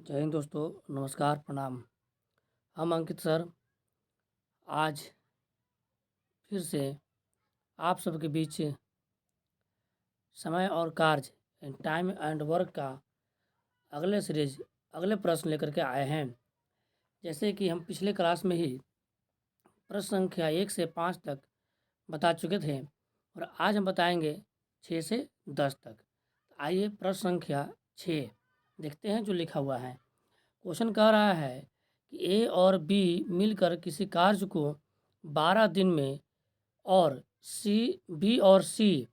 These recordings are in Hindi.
जय हिंद दोस्तों, नमस्कार, प्रणाम। हम अंकित सर आज फिर से आप सबके बीच समय और कार्य टाइम एंड वर्क का अगले प्रश्न लेकर के आए हैं। जैसे कि हम पिछले क्लास में ही प्रश्न संख्या 1 से 5 तक बता चुके थे और आज हम बताएंगे 6 से 10 तक। आइए प्रश्न संख्या 6 देखते हैं जो लिखा हुआ है। क्वेश्चन कह रहा है कि ए और बी मिलकर किसी कार्य को 12 दिन में और बी और सी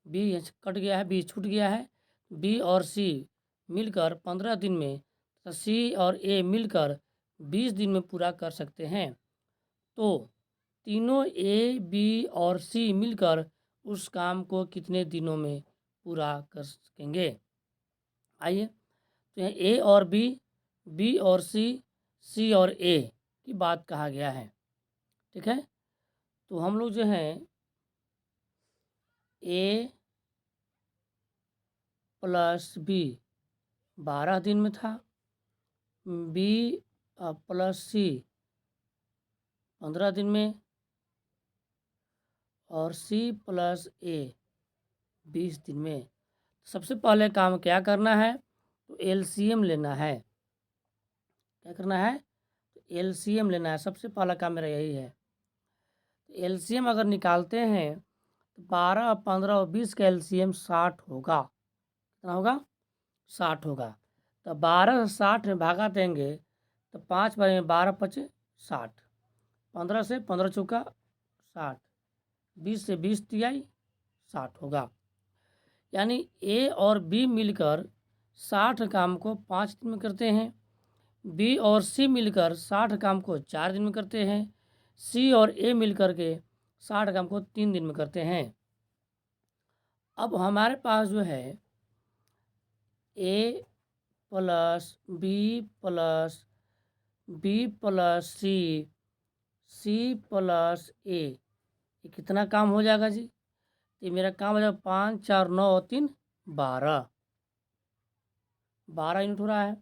बी कट गया है, बी छूट गया है, बी और सी मिलकर 15 दिन में तथा सी और ए मिलकर 20 दिन में पूरा कर सकते हैं। तो तीनों ए, बी और सी मिलकर उस काम को कितने दिनों में पूरा कर सकेंगे। आइए, तो यहाँ ए और बी और सी और ए की बात कहा गया है। ठीक है, तो हम लोग जो हैं ए प्लस बी 12 दिन में था, बी प्लस सी 15 दिन में और सी प्लस ए 20 दिन में। सबसे पहले काम क्या करना है, तो एलसीएम लेना है। क्या करना है, तो एलसीएम लेना है। सबसे पहला काम मेरा यही है। तो एलसीएम अगर निकालते हैं तो 12, 15 और 20 का एलसीएम 60 होगा। कितना होगा, 60 होगा। तो 12 से 60 में भागा देंगे तो 5 बार में 12 पचे 60, 15 से 15 चौका 60, 20 से 20 तिहाई 60 होगा। यानी ए और बी मिलकर 60 काम को 5 दिन में करते हैं, बी और सी मिलकर 60 काम को 4 दिन में करते हैं, सी और ए मिलकर के 60 काम को 3 दिन में करते हैं। अब हमारे पास जो है A plus B plus C plus A, ये कितना काम हो जाएगा जी? ये मेरा काम हो जाएगा 5, 4, 9 और 3, 12 यूनिट हो रहा है।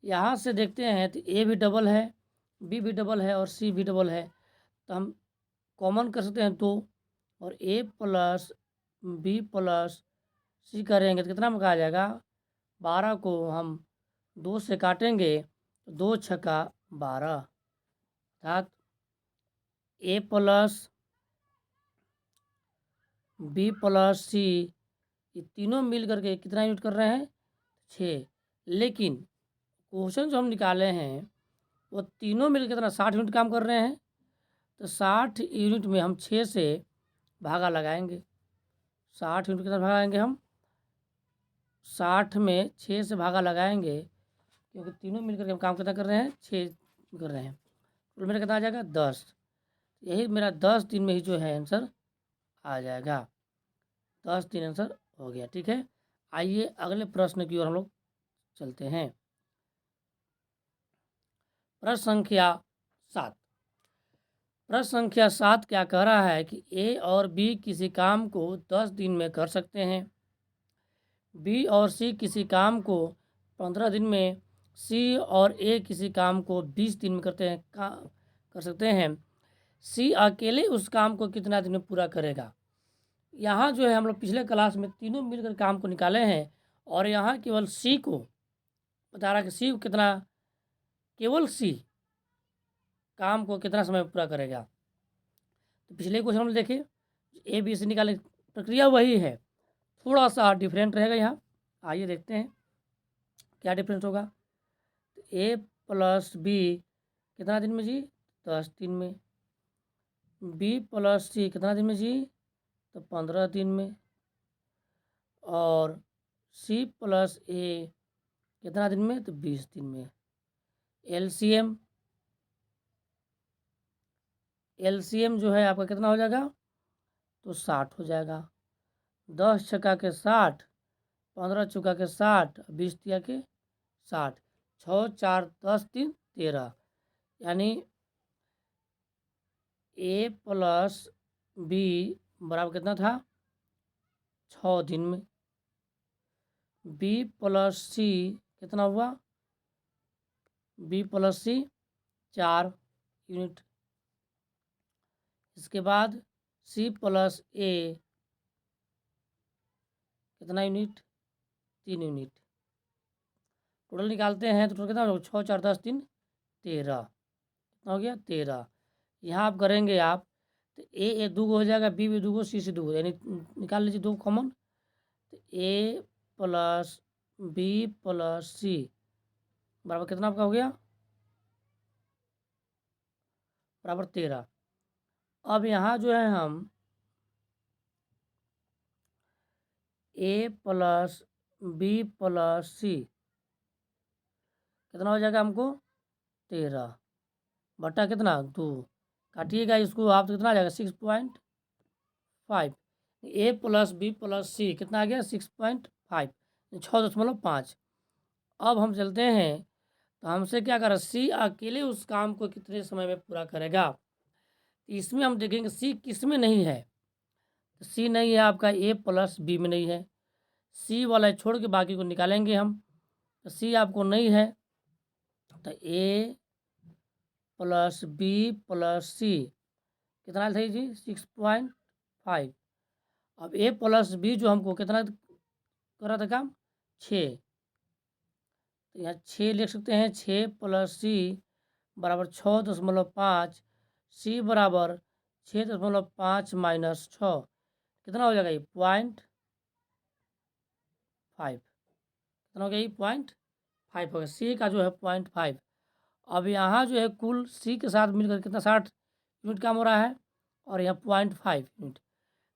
यहाँ से देखते हैं तो ए भी डबल है, बी भी डबल है और सी भी डबल है, तो हम कॉमन कर सकते हैं 2 और ए प्लस बी प्लस सी करेंगे तो कितना में कहा जाएगा? 12 को हम 2 से काटेंगे तो 2 छक्का 12, अर्थात ए प्लस बी प्लस सी ये तीनों मिल करके कितना यूनिट कर रहे हैं? 6। लेकिन क्वेश्चन जो हम निकाले हैं वो तीनों मिल कितना 60 यूनिट काम कर रहे हैं। तो 60 यूनिट में हम 6 से भागा लगाएंगे। 60 यूनिट कितना भागा लगाएंगे हम? 60 में 6 से भागा लगाएंगे क्योंकि तीनों मिल करके हम काम कितना कर रहे हैं? 6 कर रहे हैं। तो मेरा कितना आ जाएगा? 10। यही मेरा 10 दिन में ही जो है आंसर आ जाएगा। 10 दिन आंसर हो गया। ठीक है, आइए अगले प्रश्न की ओर हम लोग चलते हैं। प्रश्न संख्या 7। प्रश्न संख्या 7 क्या कह रहा है कि ए और बी किसी काम को 10 दिन में कर सकते हैं, बी और सी किसी काम को 15 दिन में, सी और ए किसी काम को 20 दिन में कर सकते हैं। सी अकेले उस काम को कितना दिन में पूरा करेगा? यहाँ जो है हम लोग पिछले क्लास में तीनों मिलकर काम को निकाले हैं और यहाँ केवल सी को बता रहा कि सी कितना, केवल सी काम को कितना समय में पूरा करेगा। तो पिछले क्वेश्चन में देखिए ए बी सी निकाले, प्रक्रिया वही है, थोड़ा सा डिफरेंट रहेगा यहाँ। आइए देखते हैं क्या डिफरेंस होगा। तो ए प्लस बी कितना दिन में जी? 10 दिन में। बी प्लस सी कितना दिन में जी? तो 15 दिन में। और सी प्लस ए कितना दिन में? तो 20 दिन में। एलसीएम जो है आपका कितना हो जाएगा? तो 60 हो जाएगा। 10 छक्का के 60, 15 चौका के 60, 20 तिया के 60, 6, 4, 10, 3, 13। यानी ए प्लस बी बराबर कितना था? 6 दिन में। बी प्लस सी कितना हुआ? बी प्लस सी 4 यूनिट, इसके बाद सी प्लस ए कितना यूनिट, 3 यूनिट। टोटल निकालते हैं तो टोटल कितना होगा, 6 4 10 3 13, कितना हो गया 13। यहाँ आप करेंगे आप तो ए दो हो जाएगा, बी भी दो, सी से दो, यानी निकाल लीजिए दो कॉमन, तो ए प्लस बी प्लस सी बराबर कितना आपका हो गया, बराबर 13। अब यहाँ जो है हम ए प्लस बी प्लस सी कितना हो जाएगा हमको 13 बटा कितना 2, काटिएगा इसको आप तो कितना आ जाएगा 6.5। ए प्लस बी प्लस सी कितना आ गया 6.5, 6.5। अब हम चलते हैं तो हमसे क्या करें, सी अकेले उस काम को कितने समय में पूरा करेगा। इसमें हम देखेंगे सी किस में नहीं है, तो सी नहीं है आपका ए प्लस बी में नहीं है, सी वाला छोड़ के बाकी को निकालेंगे हम, तो सी आपको नहीं है, तो ए प्लस बी प्लस सी कितना था जी 6.5। अब ए प्लस बी जो हमको कितना कर रहा था काम 6, तो यहाँ 6 लिख सकते हैं, 6 प्लस सी बराबर 6.5, सी बराबर 6.5 माइनस 6 कितना हो जाएगा ये 0.5, कितना हो गया ये 0.5 हो गया, सी का जो है 0.5। अब यहाँ जो है कुल सी के साथ मिलकर कितना 60 यूनिट काम हो रहा है, और यहाँ 0.5 यूनिट, तो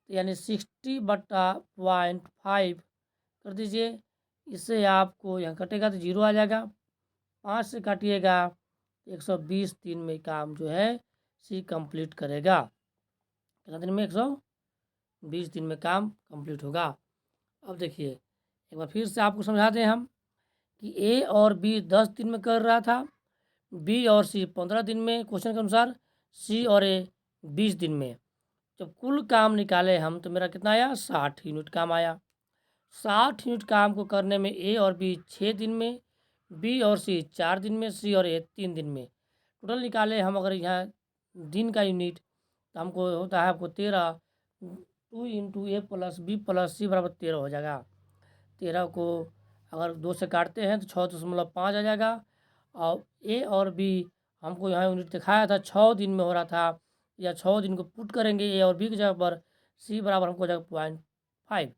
यानी 60/0.5 कर दीजिए। इससे आपको यहाँ कटेगा तो 0 आ जाएगा, 5 से काटिएगा 120 दिन में काम जो है सी कंप्लीट करेगा। कितना दिन में 120 दिन में काम कंप्लीट होगा। अब देखिए एक बार फिर से आपको समझाते हैं हम कि ए और बी 10 दिन में कर रहा था, बी और सी 15 दिन में, क्वेश्चन के अनुसार सी और ए 20 दिन में। जब कुल काम निकाले हम तो मेरा कितना आया 60 यूनिट काम आया। 60 यूनिट काम को करने में ए और बी 6 दिन में, बी और सी 4 दिन में, सी और ए 3 दिन में। टोटल निकाले हम अगर यहाँ दिन का यूनिट तो हमको होता है आपको 13, 2 इंटू ए प्लस बी प्लस सी बराबर 13 हो जाएगा। 13 को अगर 2 से काटते हैं तो 6.5 आ जाएगा। और ए और बी हमको यहाँ यूनिट दिखाया था 6 दिन में हो रहा था, या 6 दिन को पुट करेंगे ए और बी की जगह पर, सी बराबर हमको हो जाएगा 0.5।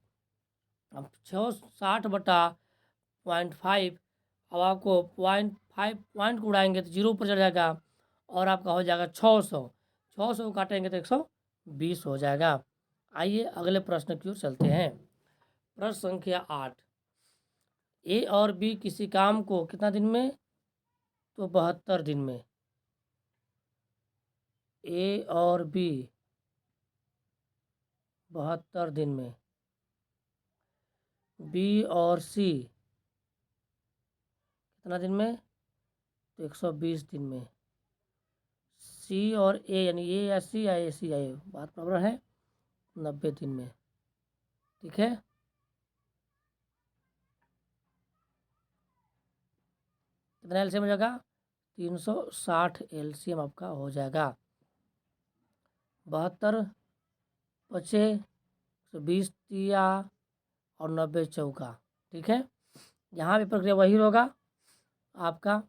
अब 660/0.5, अब आपको 0.5 पॉइंट को उड़ाएंगे तो 0 पर चढ़ जाएगा, और आपका हो जाएगा 600, 600 को काटेंगे तो 120 हो जाएगा। आइए अगले प्रश्न की ओर चलते हैं। प्रश्न संख्या 8, ए और बी किसी काम को कितना दिन में, तो 72 दिन में। ए और बी 72 दिन में, बी और सी कितना दिन में, तो 120 दिन में। सी और ए यानी ए या सी या ए सी या ए, बात बराबर है 90 दिन में। ठीक है, कितना एलसीएम हो जाएगा 360 एलसीएम आपका हो जाएगा। 72 पचे 120 तिया और 90 चौका। ठीक है, यहाँ भी प्रक्रिया वही होगा आपका,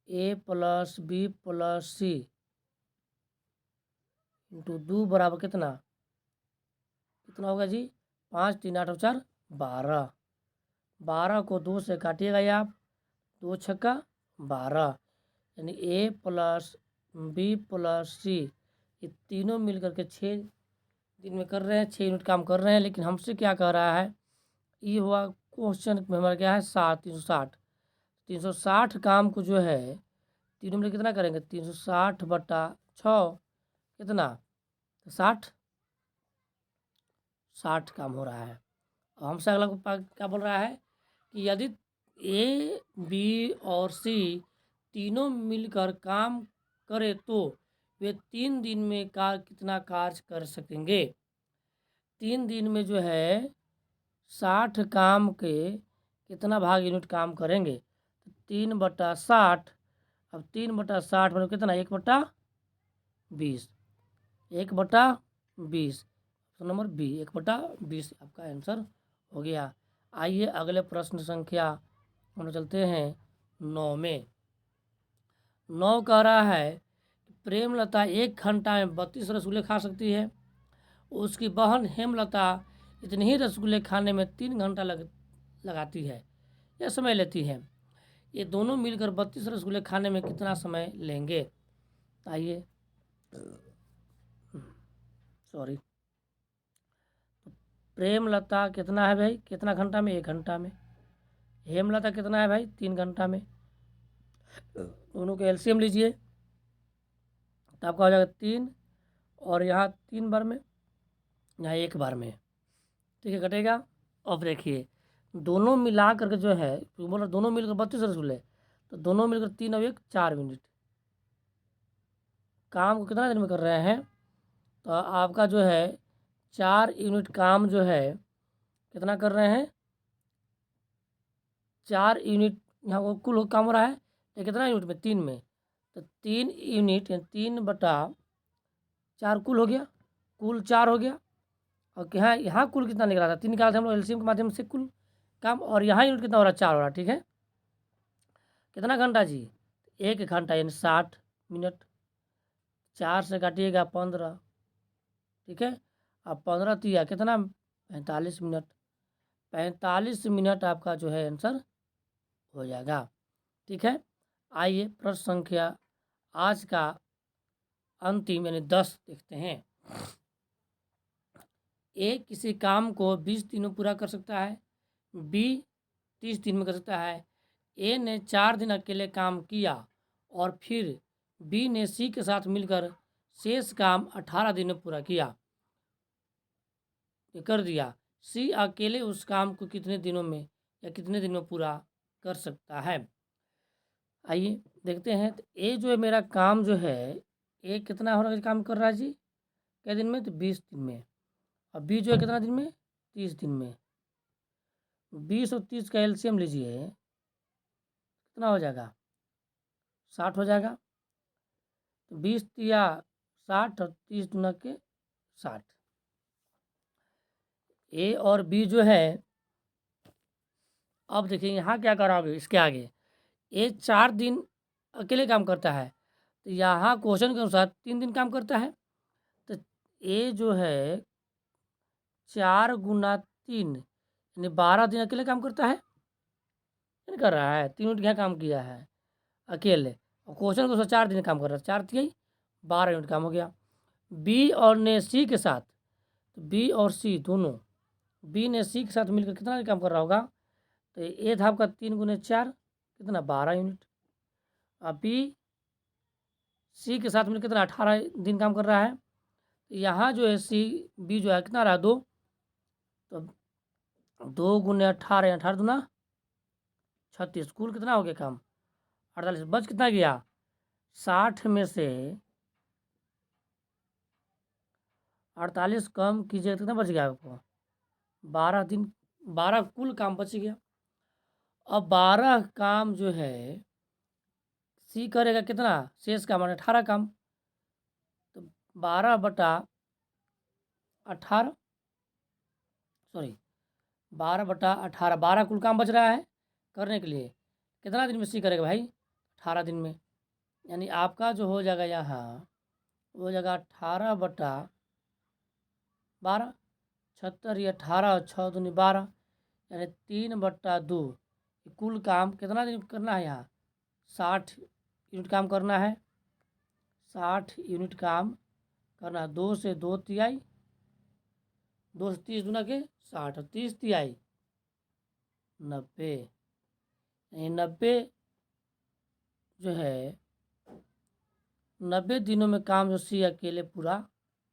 ए प्लस बी प्लस सी इंटू 2 बराबर कितना, कितना होगा जी 5 3 8 4 12, 12 को 2 से काटिएगा ये आप, 2 छक्का 12, यानी ए प्लस बी प्लस सी ये तीनों मिलकर के 6 दिन में कर रहे हैं, 6 यूनिट काम कर रहे हैं। लेकिन हमसे क्या कह रहा है, ये हुआ क्वेश्चन में हमारा क्या है 360, 360 काम को जो है तीनों में कितना करेंगे 360/6 कितना, तो 60 काम हो रहा है। अब हमसे अगला क्या बोल रहा है कि यदि ए बी और सी तीनों मिलकर काम करे तो वे 3 दिन में कितना कार्य कर सकेंगे। 3 दिन में जो है 60 काम के कितना भाग यूनिट काम करेंगे? तो 3/60। अब 3/60 मतलब कितना? 1/20। 1/20, ऑप्शन नंबर बी 1/20 आपका आंसर हो गया। आइए अगले प्रश्न संख्या हम चलते हैं 9 में। 9 कह रहा है कि प्रेमलता 1 घंटा में 32 रसगुल्ले खा सकती है। उसकी बहन हेमलता इतने ही रसगुल्ले खाने में 3 घंटा लगाती है या समय लेती है। ये दोनों मिलकर 32 रसगुल्ले खाने में कितना समय लेंगे? आइए, सॉरी, प्रेमलता कितना है भाई? कितना घंटा में? 1 घंटा में। हेमलता कितना है भाई? 3 घंटा में। दोनों के एलसीएम लीजिए तो आपका हो जाएगा 3, और यहाँ 3 बार में, यहाँ 1 बार में, ठीक है, कटेगा। अब देखिए दोनों मिला करके जो है, बोला दोनों मिलकर 32 रसगुल्ले, तो दोनों मिलकर 3 और 1 4 मिनट। काम को कितना देर में कर रहे हैं? तो आपका जो है 4 यूनिट काम जो है कितना कर रहे हैं? 4 यूनिट यहाँ को कुल काम हो रहा है, ये कितना यूनिट में? 3 में। तो 3 यूनिट 3/4 कुल हो गया, कुल 4 हो गया। और यहाँ कुल कितना निकला था? 3 निकाला था हम लोग एलसीएम के माध्यम से कुल काम, और यहाँ यूनिट कितना हो रहा है? 4 हो रहा है, ठीक है। कितना घंटा जी? 1 घंटा यानी 60 मिनट। 4 से काटिएगा 15, ठीक है। अब 15 तिया कितना? 45 मिनट। 45 मिनट आपका जो है आंसर हो जाएगा, ठीक है। आइए प्रश्न संख्या आज का अंतिम यानी 10 देखते हैं। ए किसी काम को 20 दिन में पूरा कर सकता है, बी 30 दिन में कर सकता है। ए ने 4 दिन अकेले काम किया और फिर बी ने सी के साथ मिलकर शेष काम 18 दिन में पूरा किया, कर दिया। सी अकेले उस काम को कितने दिनों में या कितने दिन में पूरा कर सकता है? आइए देखते हैं। तो ए जो है मेरा काम जो है, ए कितना हो रहा है काम कर रहा है जी? क्या दिन में? तो 20 दिन में। और बी जो है कितना दिन में? 30 दिन में। 20 और 30 का एलसीएम लीजिए, कितना हो जाएगा? 60 हो जाएगा। तो 20 तिया 60 और 30 दूना के 60। ए और बी जो है, अब देखिए यहाँ क्या कराओगे इसके आगे। ए 4 दिन अकेले काम करता है, तो यहाँ क्वेश्चन के अनुसार 3 दिन काम करता है। तो ए जो है 4 गुना 3 यानी 12 दिन अकेले काम करता है, नहीं कर रहा है? 3 यूनिट यहाँ काम किया है अकेले, और क्वेश्चन के अनुसार 4 दिन काम कर रहा है। 4 तिहाई 12 यूनिट काम हो गया। बी और ने सी के साथ, तो बी और सी दोनों, बी ने सी के साथ मिलकर कितना काम कर रहा होगा? तो ए था आपका 3 गुने 4 कितना? 12 यूनिट। अब बी सी के साथ मिलकर कितना? 18 दिन काम कर रहा है। तो यहाँ जो है सी बी जो है कितना रहा? 2। तो 2 गुने 18, 18 दूना 36, कुल कितना हो गया काम? 48। बच कितना गया? 60 में से 48 कम कीजिए, कितना बच गया आपको? 12 दिन, 12 कुल काम बच गया। अब 12 काम जो है सी करेगा कितना? शेष काम 18 काम। तो 12/18, सॉरी 12/18, 12 कुल काम बच रहा है करने के लिए। कितना दिन में सी करेगा भाई? 18 दिन में। यानी आपका जो हो जाएगा यहाँ, वो हो जाएगा 18/12, 76 या 18 और 6 दूनी 12, यानी 3/2। कुल काम कितना दिन करना है यहाँ? 60 यूनिट काम करना है। 60 यूनिट काम करना है। 2 से 2 तिहाई, 2 से 30 दूना के 60, और 30 तिहाई 90। यानी 90 जो है 90 दिनों में काम जो सी अकेले पूरा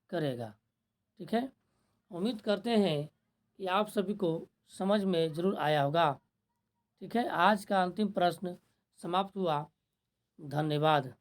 करेगा, ठीक है। उम्मीद करते हैं कि आप सभी को समझ में ज़रूर आया होगा, ठीक है। आज का अंतिम प्रश्न समाप्त हुआ। धन्यवाद।